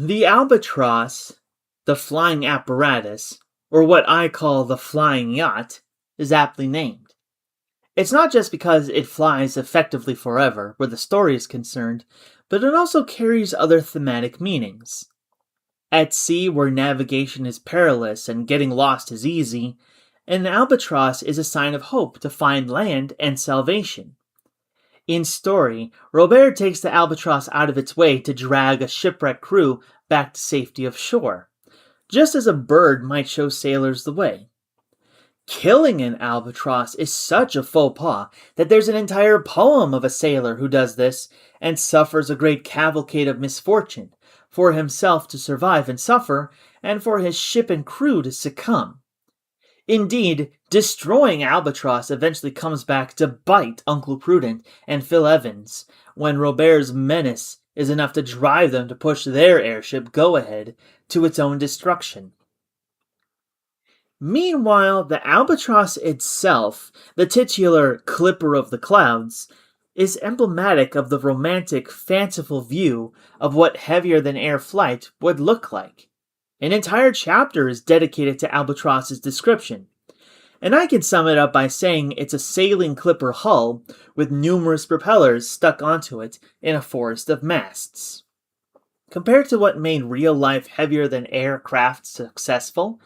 The Albatross, the flying apparatus, or what I call the flying yacht, is aptly named. It's not just because it flies effectively forever, where the story is concerned, but it also carries other thematic meanings. At sea, where navigation is perilous and getting lost is easy, an albatross is a sign of hope to find land and salvation. In story, Robur takes the albatross out of its way to drag a shipwrecked crew back to safety of shore, just as a bird might show sailors the way. Killing an albatross is such a faux pas that there's an entire poem of a sailor who does this and suffers a great cavalcade of misfortune, for himself to survive and suffer, and for his ship and crew to succumb. Indeed, destroying Albatross eventually comes back to bite Uncle Prudent and Phil Evans, when Robert's menace is enough to drive them to push their airship Go-Ahead to its own destruction. Meanwhile, the Albatross itself, the titular Clipper of the Clouds, is emblematic of the romantic, fanciful view of what heavier-than-air flight would look like. An entire chapter is dedicated to Albatross's description, and I can sum it up by saying it's a sailing clipper hull with numerous propellers stuck onto it in a forest of masts. Compared to what made real-life heavier-than-air craft successful,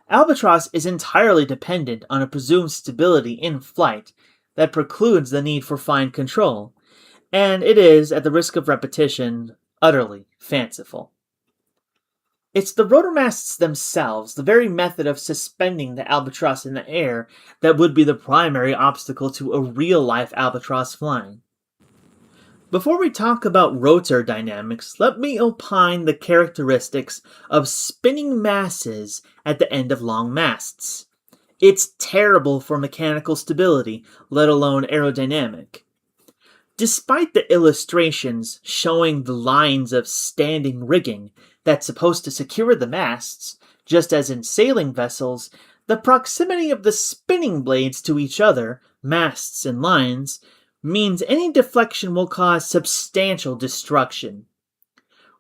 Albatross is entirely dependent on a presumed stability in flight that precludes the need for fine control, and it is, at the risk of repetition, utterly fanciful. It's the rotor masts themselves, the very method of suspending the albatross in the air, that would be the primary obstacle to a real-life albatross flying. Before we talk about rotor dynamics, let me opine the characteristics of spinning masses at the end of long masts. It's terrible for mechanical stability, let alone aerodynamic. Despite the illustrations showing the lines of standing rigging that's supposed to secure the masts, just as in sailing vessels, the proximity of the spinning blades to each other, masts and lines, means any deflection will cause substantial destruction.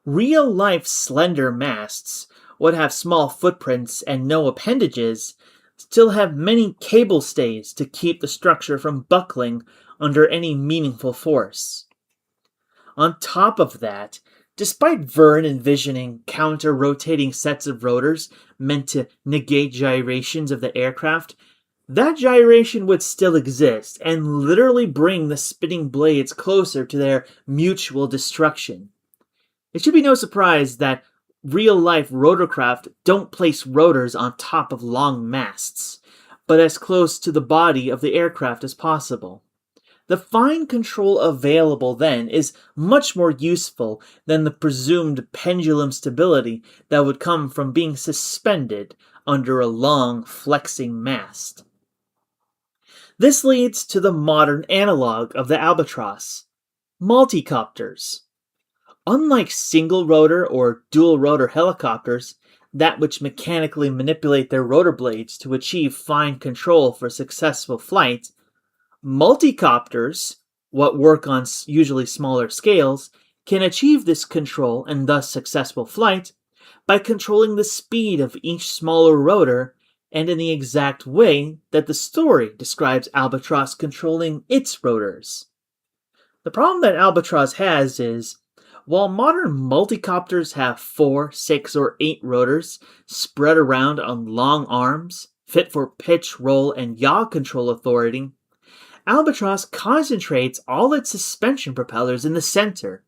Real-life slender masts would have small footprints and no appendages, still have many cable stays to keep the structure from buckling under any meaningful force. On top of that, despite Verne envisioning counter-rotating sets of rotors meant to negate gyrations of the aircraft, that gyration would still exist and literally bring the spinning blades closer to their mutual destruction. It should be no surprise that real-life rotorcraft don't place rotors on top of long masts, but as close to the body of the aircraft as possible. The fine control available then is much more useful than the presumed pendulum stability that would come from being suspended under a long, flexing mast. This leads to the modern analog of the albatross, multicopters. Unlike single-rotor or dual-rotor helicopters, that which mechanically manipulate their rotor blades to achieve fine control for successful flight, multicopters, what work on usually smaller scales, can achieve this control and thus successful flight by controlling the speed of each smaller rotor and in the exact way that the story describes Albatross controlling its rotors. The problem that Albatross has is, while modern multicopters have 4, 6, or 8 rotors spread around on long arms, fit for pitch, roll, and yaw control authority, Albatross concentrates all its suspension propellers in the center.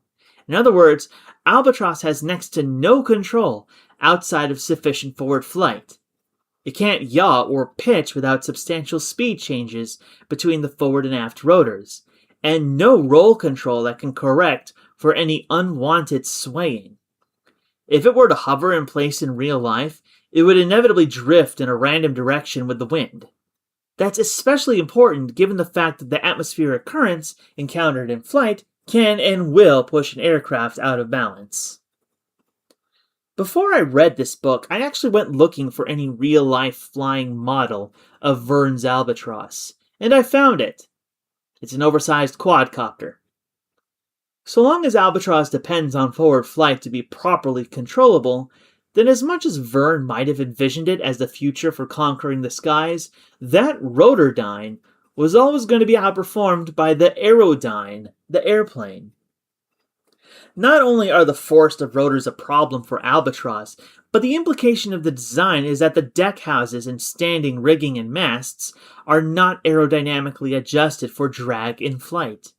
In other words, Albatross has next to no control outside of sufficient forward flight. It can't yaw or pitch without substantial speed changes between the forward and aft rotors, and no roll control that can correct for any unwanted swaying. If it were to hover in place in real life, it would inevitably drift in a random direction with the wind. That's especially important given the fact that the atmospheric currents encountered in flight can and will push an aircraft out of balance. Before I read this book, I actually went looking for any real-life flying model of Verne's Albatross, and I found it. It's an oversized quadcopter. So long as Albatross depends on forward flight to be properly controllable, then as much as Verne might have envisioned it as the future for conquering the skies, that rotordyne was always going to be outperformed by the aerodyne, the airplane. Not only are the force of rotors a problem for Albatross, but the implication of the design is that the deck houses and standing rigging and masts are not aerodynamically adjusted for drag in flight.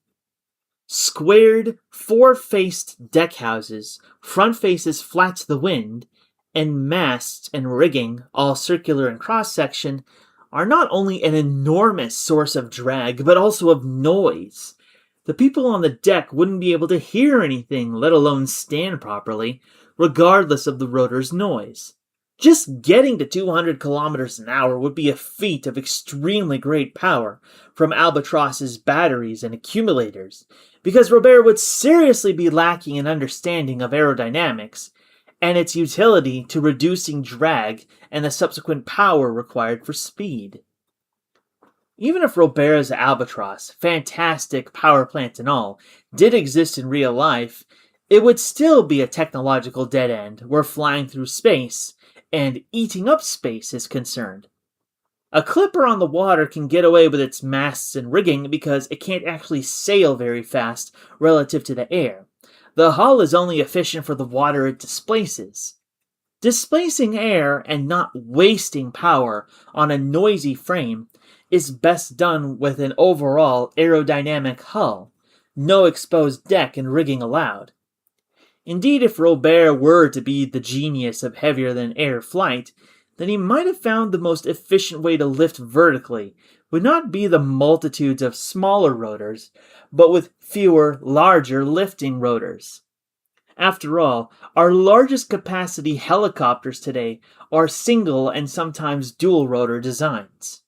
Squared, four-faced deck houses, front faces flat to the wind, and masts and rigging, all circular in cross-section, are not only an enormous source of drag, but also of noise. The people on the deck wouldn't be able to hear anything, let alone stand properly, regardless of the rotor's noise. Just getting to 200 kilometers an hour would be a feat of extremely great power from Albatross's batteries and accumulators, because Robur would seriously be lacking in understanding of aerodynamics and its utility to reducing drag and the subsequent power required for speed. Even if Robur's Albatross, fantastic power plant and all, did exist in real life, it would still be a technological dead end where flying through space and eating up space is concerned. A clipper on the water can get away with its masts and rigging because it can't actually sail very fast relative to the air. The hull is only efficient for the water it displaces. Displacing air and not wasting power on a noisy frame is best done with an overall aerodynamic hull, no exposed deck and rigging allowed. Indeed, if Robur were to be the genius of heavier-than-air flight, then he might have found the most efficient way to lift vertically would not be the multitudes of smaller rotors, but with fewer, larger lifting rotors. After all, our largest capacity helicopters today are single and sometimes dual rotor designs.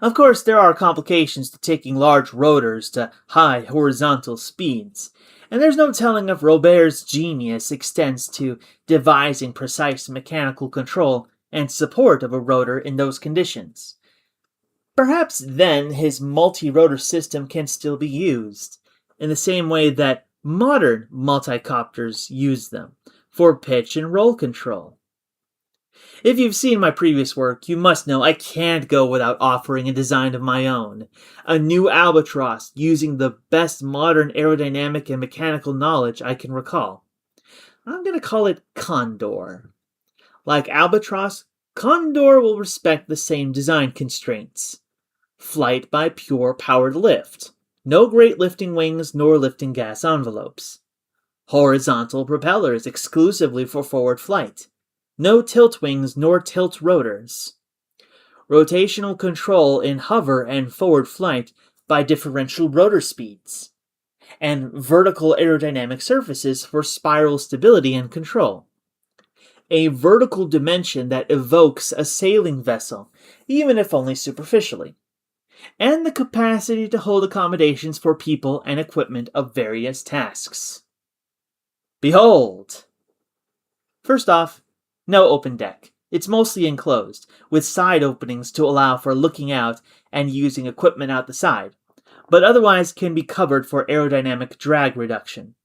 Of course, there are complications to taking large rotors to high horizontal speeds, and there's no telling if Robur's genius extends to devising precise mechanical control and support of a rotor in those conditions. Perhaps then his multi-rotor system can still be used, in the same way that modern multicopters use them, for pitch and roll control. If you've seen my previous work, you must know I can't go without offering a design of my own. A new Albatross using the best modern aerodynamic and mechanical knowledge I can recall. I'm going to call it Condor. Like Albatross, Condor will respect the same design constraints. Flight by pure powered lift. No great lifting wings nor lifting gas envelopes. Horizontal propellers exclusively for forward flight. No tilt wings nor tilt rotors. Rotational control in hover and forward flight by differential rotor speeds. And vertical aerodynamic surfaces for spiral stability and control. A vertical dimension that evokes a sailing vessel, even if only superficially. And the capacity to hold accommodations for people and equipment of various tasks. Behold! First off, no open deck. It's mostly enclosed, with side openings to allow for looking out and using equipment out the side, but otherwise can be covered for aerodynamic drag reduction.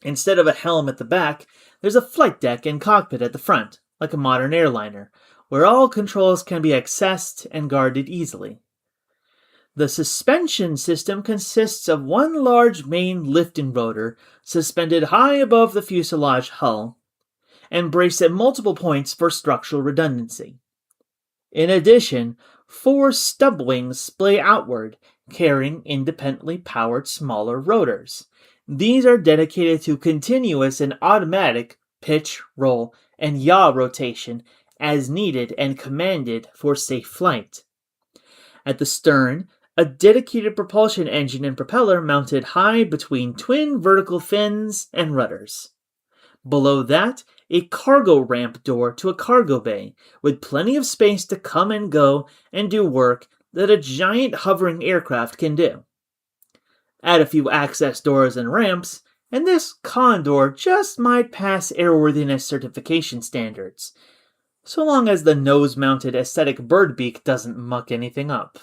Instead of a helm at the back, there's a flight deck and cockpit at the front, like a modern airliner, where all controls can be accessed and guarded easily. The suspension system consists of one large main lifting rotor suspended high above the fuselage hull, and braced at multiple points for structural redundancy. In addition, 4 stub wings splay outward, carrying independently powered smaller rotors. These are dedicated to continuous and automatic pitch, roll, and yaw rotation as needed and commanded for safe flight. At the stern, a dedicated propulsion engine and propeller mounted high between twin vertical fins and rudders. Below that, a cargo ramp door to a cargo bay, with plenty of space to come and go and do work that a giant hovering aircraft can do. Add a few access doors and ramps, and this Condor just might pass airworthiness certification standards, so long as the nose-mounted aesthetic bird beak doesn't muck anything up.